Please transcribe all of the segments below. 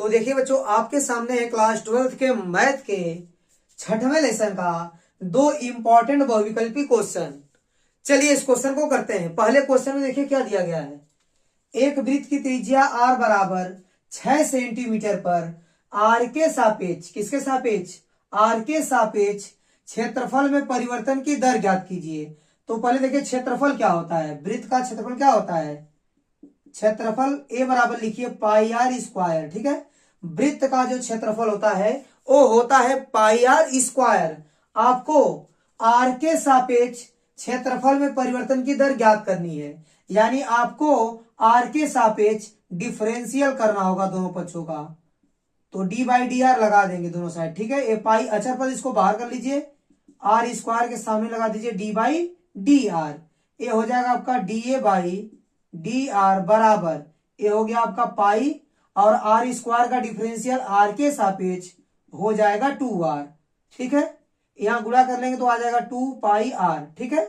तो देखिए बच्चों, आपके सामने है क्लास 12th के मैथ के 6वें लेसन का 2 इंपॉर्टेंट बहुविकल्पी क्वेश्चन। चलिए इस क्वेश्चन को करते हैं। पहले क्वेश्चन में देखिए क्या दिया गया है। एक वृत्त की त्रिज्या r बराबर 6 सेंटीमीटर पर r के सापेक्ष, किसके सापेक्ष, r के सापेक्ष क्षेत्रफल में परिवर्तन की दर ज्ञात कीजिए। तो पहले देखिए क्षेत्रफल क्या होता है, वृत्त का क्षेत्रफल क्या होता है, क्षेत्रफल a बराबर लिखिए पाई आर स्क्वायर। ठीक है, वृत्त का जो क्षेत्रफल होता है वो होता है पाई आर स्क्वायर। आपको r के सापेक्ष क्षेत्रफल में परिवर्तन की दर ज्ञात करनी है, यानी आपको r के सापेक्ष डिफरेंशियल करना होगा दोनों पक्षों का। तो d बाई डी आर लगा देंगे दोनों साइड। ठीक है, ये पाई अचर पद इसको बाहर कर लीजिए, आर स्क्वायर के सामने लगा दीजिए d बाई डी आर। ये हो जाएगा आपका D A by D are बराबर, ये हो गया आपका पाई और आर स्क्वायर का डिफरेंशियल आर के सापेक्ष हो जाएगा 2r। ठीक है, यहां गुणा कर लेंगे तो आ जाएगा 2 पाई आर। ठीक है,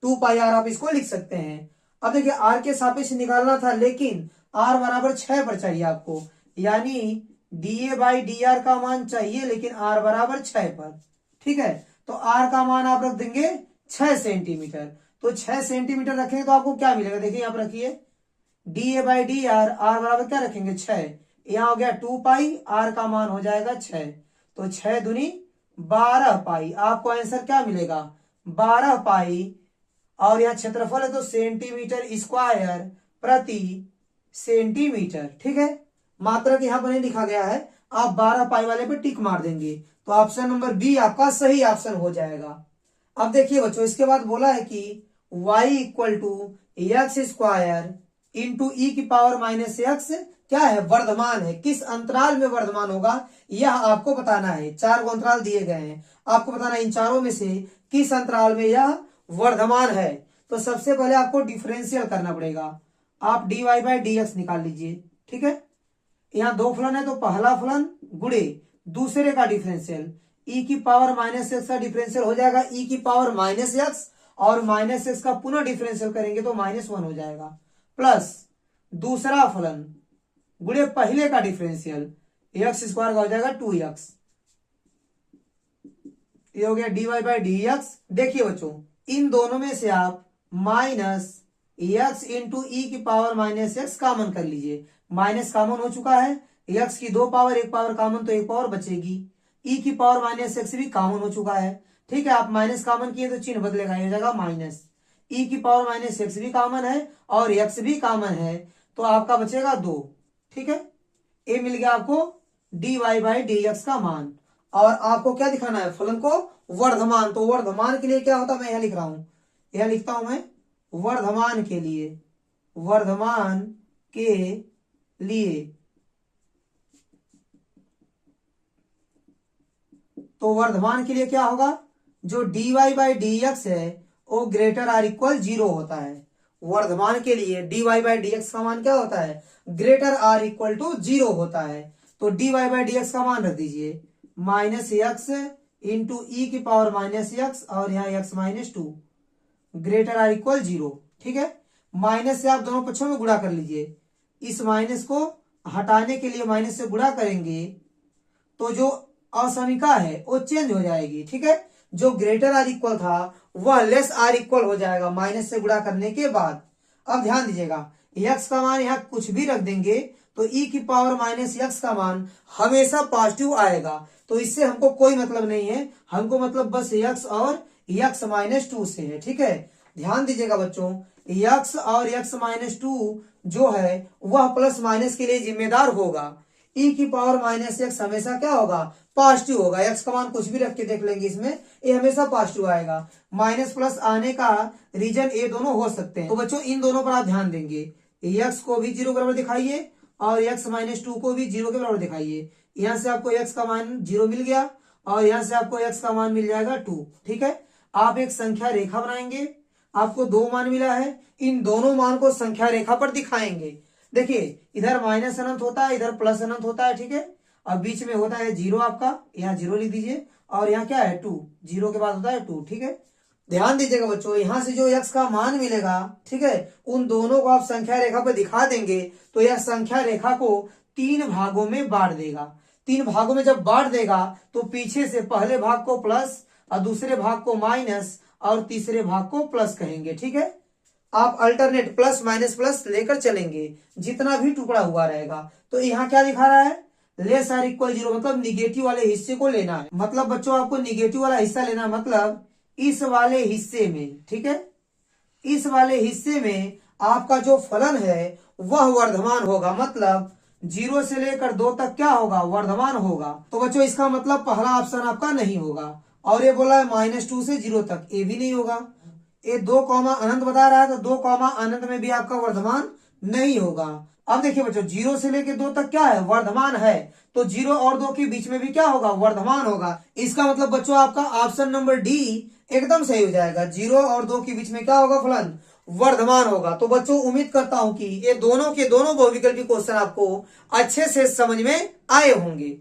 2 पाई आर आप इसको लिख सकते हैं। अब देखिए आर के सापेक्ष निकालना था, लेकिन आर बराबर 6 पर चाहिए आपको, यानी D A by D are का मान चाहिए, लेकिन आर बराबर 6 पर। ठीक है, तो आर का मान आप रख देंगे 6 सेंटीमीटर। तो 6 सेंटीमीटर रखेंगे तो आपको क्या मिलेगा, देखिए यहाँ पर रखिए D A by D R, R बराबर क्या रखेंगे 6, यहाँ हो गया 2 पाई, आर का मान हो जाएगा 6। तो 6 दूनी 12 पाई, आपको आंसर क्या मिलेगा 12 पाई। और यहाँ क्षेत्रफल है तो सेंटीमीटर स्क्वायर प्रति सेंटीमीटर। ठीक है, मात्रक यहाँ पर नहीं लिखा गया है, आप 12 पाई वाले पे टिक मार देंगे तो ऑप्शन नंबर बी आपका सही ऑप्शन हो जाएगा। अब देखिए बच्चों, इसके बाद बोला है कि y equal to x square into e की पावर माइनस एक्स क्या है, वर्धमान है। किस अंतराल में वर्धमान होगा यह आपको बताना है। 4 को अंतराल दिए गए हैं, आपको बताना है इन चारों में से किस अंतराल में यह वर्धमान है। तो सबसे पहले आपको डिफरेंशियल करना पड़ेगा। आप D Y by D X निकाल लीजिए। ठीक है, यहाँ 2 फलन है तो पहला फलन गुणे दूसरे का डिफरेंशियल, ई की पावर माइनस एक्स का डिफरेंशियल हो जाएगा ई की पावर माइनस एक्स, और माइनस एक्स का पुनः डिफरेंशियल करेंगे तो -1 हो जाएगा, प्लस दूसरा फलन गुणे पहले का डिफरेंशियल, एक्स स्क्वायर का हो जाएगा 2x। ये हो गया d Y by D x. देखिए बच्चों, इन दोनों में से आप माइनस एक्स इंटू ई की पावर माइनस एक्स कॉमन कर लीजिए। माइनस कॉमन हो चुका है, एक्स की 2 पावर, 1 पावर कॉमन तो 1 पावर बचेगी। ई की पावर माइनस एक्स भी कॉमन हो चुका है। ठीक है, आप माइनस कॉमन किए तो चिन्ह बदलेगा, ये हो जाएगा माइनस। ई की पावर माइनस एक्स भी कॉमन है और एक्स भी कॉमन है, तो आपका बचेगा 2। ठीक है, ये मिल गया आपको d Y by D x का मान। और आपको क्या दिखाना है, फलन को वर्धमान। तो वर्धमान के लिए क्या होता है, मैं यहां लिख रहा हूं, यहां लिखता हूं मैं वर्धमान के लिए, वर्धमान के लिए। तो वर्धमान के लिए क्या होगा, जो d Y by D x है वो ग्रेटर आर इक्वल 0 होता है। वर्धमान के लिए d Y by D x का मान क्या होता है, ग्रेटर आर इक्वल टू 0 होता है। तो d Y by D x का मान रख दीजिए माइनस एक्स इंटू ई की पावर माइनस एक्स, और यहाँ x minus 2 greater or equal 0। ठीक है, माइनस से आप दोनों पक्षों में गुणा कर लीजिए। इस माइनस को हटाने के लिए माइनस से गुणा करेंगे तो जो असमीका है वो चेंज हो जाएगी। ठीक है, जो ग्रेटर आर इक्वल था वह लेस आर इक्वल हो जाएगा माइनस से गुणा करने के बाद। अब ध्यान दीजिएगा, एक्स का मान यहाँ कुछ भी रख देंगे तो ई की पावर माइनस एक्स का मान हमेशा पॉजिटिव आएगा। तो इससे हमको कोई मतलब नहीं है, हमको मतलब बस एक्स और एक्स माइनस 2 से है। ठीक है, ध्यान दीजिएगा बच्चों, एक्स और एक्स माइनस 2 जो है वह प्लस माइनस के लिए जिम्मेदार होगा। ई की पावर माइनस एक्स हमेशा क्या होगा, पॉजिटिव होगा। एक्स का मान कुछ भी रख के देख लेंगे, इसमें ये हमेशा पॉजिटिव आएगा। माइनस प्लस आने का रीजन ये दोनों हो सकते हैं। तो बच्चों इन दोनों पर आप ध्यान देंगे, एक्स को भी 0 के बराबर दिखाइए और एक्स माइनस 2 को भी 0 के बराबर दिखाइए। यहाँ से आपको एक्स का मान 0 मिल गया और यहाँ से आपको एक्स का मान मिल जाएगा 2। ठीक है, आप एक संख्या रेखा बनाएंगे, आपको 2 मान मिला है, इन दोनों मान को संख्या रेखा पर दिखाएंगे। देखिए इधर माइनस अनंत होता है, इधर प्लस अनंत होता है। ठीक है, और बीच में होता है 0 आपका, यहाँ 0 लिख दीजिए, और यहाँ क्या है 2, 0 के बाद होता है 2। ठीक है, ध्यान दीजिएगा बच्चों, यहां से जो x का मान मिलेगा, ठीक है, उन दोनों को आप संख्या रेखा पर दिखा देंगे तो यह संख्या रेखा को तीन भागों में बांट देगा। तीन भागों में जब बांट देगा तो पीछे से पहले भाग को प्लस और दूसरे भाग को माइनस और तीसरे भाग को प्लस कहेंगे। ठीक है, आप अल्टरनेट प्लस माइनस प्लस लेकर चलेंगे जितना भी टुकड़ा हुआ रहेगा। तो यहाँ क्या दिखा रहा है, लेस आर इक्वल जीरो, मतलब निगेटिव वाले हिस्से को लेना है। मतलब बच्चों आपको निगेटिव वाला हिस्सा लेना है, मतलब इस वाले हिस्से में। ठीक है, इस वाले हिस्से में आपका जो फलन है वह वर्धमान होगा, मतलब 0 से लेकर 2 तक क्या होगा, वर्धमान होगा। तो बच्चों इसका मतलब पहला ऑप्शन आपका नहीं होगा। और ये बोला है -2 से 0 तक, ये भी नहीं होगा। ये 2 कॉमा अनंत बता रहा है, तो 2 कॉमा अनंत में भी आपका वर्धमान नहीं होगा। अब देखिए बच्चों 0 से लेकर 2 तक क्या है, वर्धमान है। तो 0 और 2 के बीच में भी क्या होगा, वर्धमान होगा। इसका मतलब बच्चों आपका ऑप्शन नंबर डी एकदम सही हो जाएगा। 0 और 2 के बीच में क्या होगा, फलन वर्धमान होगा। तो बच्चों उम्मीद करता हूं कि ये दोनों के दोनों बहुविकल्पी क्वेश्चन आपको अच्छे से समझ में आए होंगे।